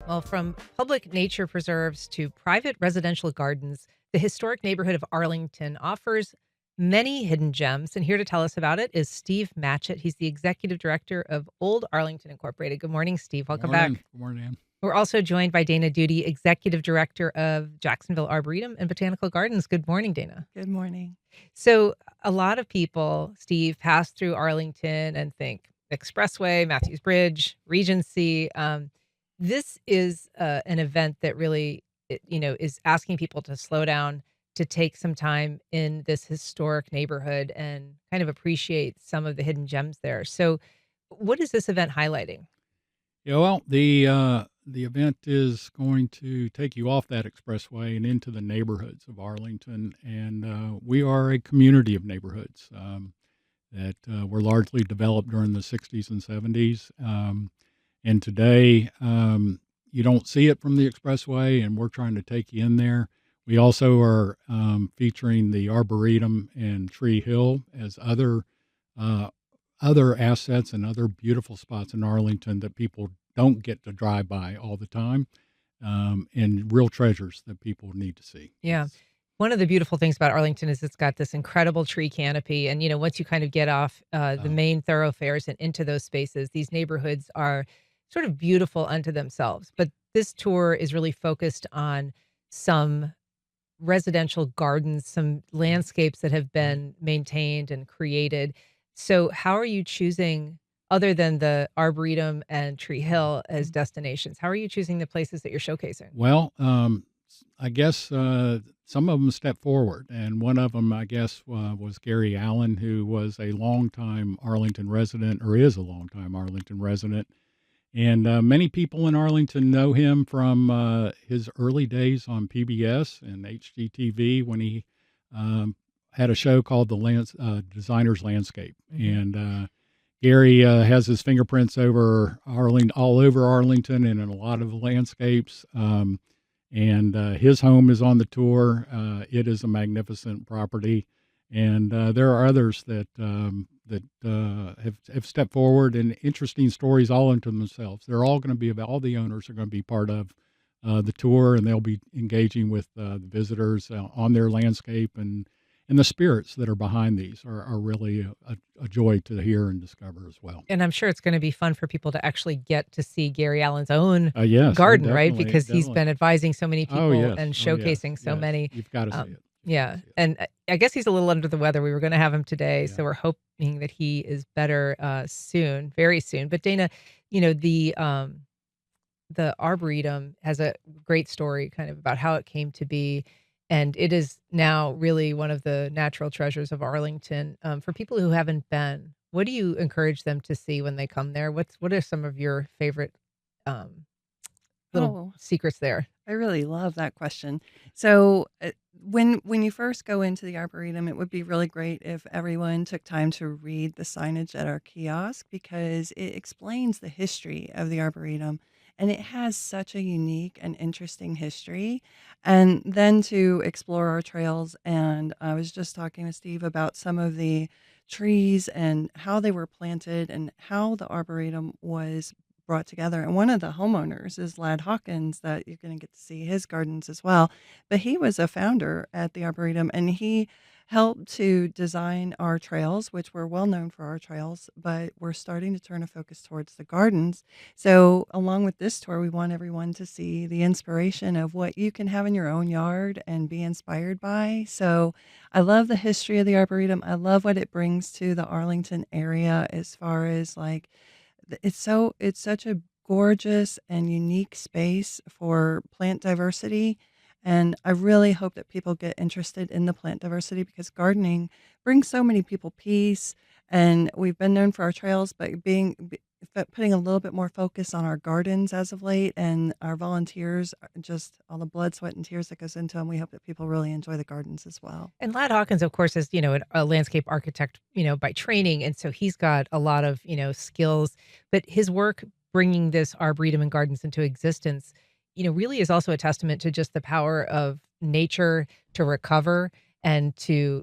Well, from public nature preserves to private residential gardens, the historic neighborhood of Arlington offers many hidden gems. And here to tell us about it is Steve Matchett. He's the executive director of Old Arlington Incorporated. Good morning, Steve. Good Welcome morning. back. Good morning, Ann. We're also joined by Dana Doody, executive director of Jacksonville Arboretum and Botanical Gardens. Good morning, Dana. Good morning. So, a lot of people, Steve, pass through Arlington and think Expressway, Matthews Bridge, Regency. This is an event that really, is asking people to slow down, to take some time in this historic neighborhood and kind of appreciate some of the hidden gems there. So, what is this event highlighting? Yeah, well, the event is going to take you off that expressway and into the neighborhoods of Arlington, and we are a community of neighborhoods that were largely developed during the '60s and '70s. And today, you don't see it from the expressway, and we're trying to take you in there. We also are featuring the Arboretum and Tree Hill as uh, other assets and other beautiful spots in Arlington that people don't get to drive by all the time, and real treasures that people need to see. Yeah. One of the beautiful things about Arlington is it's got this incredible tree canopy. And, once you kind of get off the Uh, main thoroughfares and into those spaces, these neighborhoods are sort of beautiful unto themselves. But this tour is really focused on some residential gardens, some landscapes that have been maintained and created. So, how are you choosing, other than the Arboretum and Tree Hill as destinations, how are you choosing the places that you're showcasing? well, I guess some of them stepped forward, and one of them, I guess, was Gary Allen, who was a longtime Arlington resident, or is a longtime Arlington resident. And many people in Arlington know him from his early days on PBS and HGTV when he um, had a show called The Designer's Landscape. Mhm. And Gary has his fingerprints over Arlington, all over Arlington, and in a lot of the landscapes. And his home is on the tour. It is a magnificent property, and there are others that have stepped forward and interesting stories all unto themselves. They're all going to be about all the owners are going to be part of the tour, and they'll be engaging with the visitors on their landscape and the spirits that are behind these are really a joy to hear and discover as well. And I'm sure it's gonna be fun for people to actually get to see Gary Allen's own Yes, garden, right? definitely, Because he's definitely. been advising so many Oh people yes, and oh yes, showcasing so yes. many. You've got to see Um, it. You've got to yeah, see it. and I guess he's a little under the weather. We were gonna have him today, Yeah. so we're hoping that he is better, soon, very soon. But Dana, you know, the Arboretum has a great story kind of about how it came to be, and it is now really one of the natural treasures of Arlington. For people who haven't been, what do you encourage them to see when they come there? What are some of your favorite, um, little Oh, secrets there? I really love that question. So, when you first go into the Arboretum, it would be really great if everyone took time to read the signage at our kiosk because it explains the history of the Arboretum, and it has such a unique and interesting history. And then to explore our trails, and I was just talking with Steve about some of the trees and how they were planted and how the Arboretum was brought together. And one of the homeowners is Lad Hawkins, that you're going to get to see his gardens as well. But he was a founder at the Arboretum and he helped to design our trails, which we're well known for our trails, but we're starting to turn a focus towards the gardens. So, along with this tour, we want everyone to see the inspiration of what you can have in your own yard and be inspired by. So, I love the history of the Arboretum. I love what it brings to the Arlington area as far as like it's such a gorgeous and unique space for plant diversity, and I really hope that people get interested in the plant diversity because gardening brings so many people peace, and we've been known for our trails, but putting a little bit more focus on our gardens as of late, and our volunteers, just all the blood, sweat, and tears that goes into them. We hope that people really enjoy the gardens as well. And Lad Hawkins, of course, is, a landscape architect, by training, and so he's got a lot of, skills, but his work bringing this arboretum and gardens into existence, really is also a testament to just the power of nature to recover and to,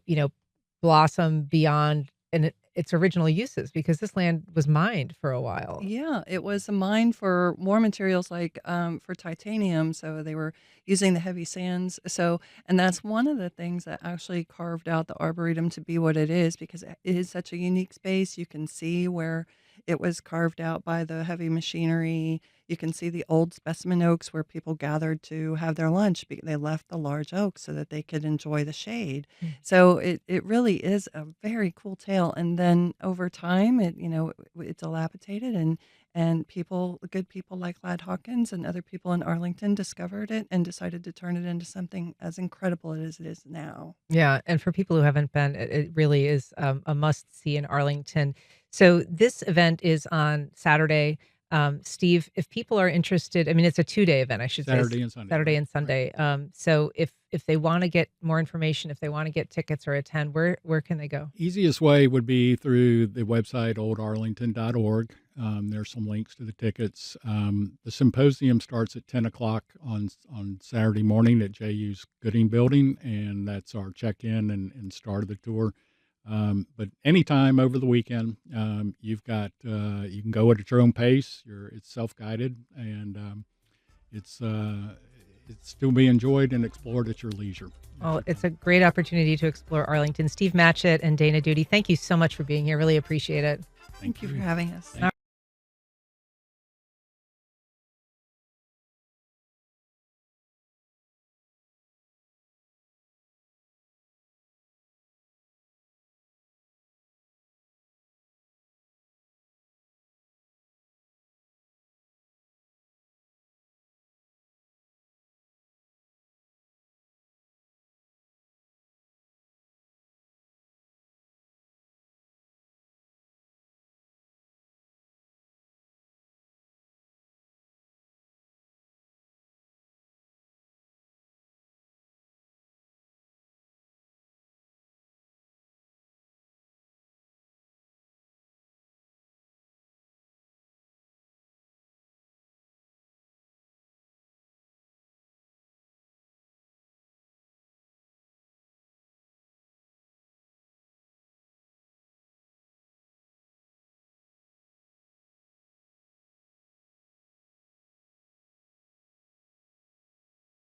blossom beyond and its original uses because this land was mined for a while. Yeah, it was a mine for more materials like for titanium. So they were using the heavy sands. So, and that's one of the things that actually carved out the Arboretum to be what it is because it is such a unique space. You can see where it was carved out by the heavy machinery. You can see the old specimen oaks where people gathered to have their lunch. They left the large oaks so that they could enjoy the shade. Mm. So it really is a very cool tale. And then over time, it dilapidated and good people like Lad Hawkins and other people in Arlington discovered it and decided to turn it into something as incredible as it is now. Yeah, and for people who haven't been, it really is a must see in Arlington. So this event is on Saturday. Steve, if people are interested, I mean, it's a 2-day event, I should say, Saturday and Sunday, Saturday right? and Right. Sunday. So if they want to get more information, if they want to get tickets or attend, where can they go? Easiest way would be through the website oldarlington.org. There's some links to the tickets. The symposium starts at 10 o'clock on Saturday morning at JU's Gooding Building, and that's our check-in and start of the tour. But anytime over the weekend, you've got you can go at your own pace. It's self-guided, and it's to be enjoyed and explored at your leisure. Well, it's a great opportunity to explore Arlington. Steve Matchett and Dana Doody, thank you so much for being here. Really appreciate it. Thank you for having us. Thank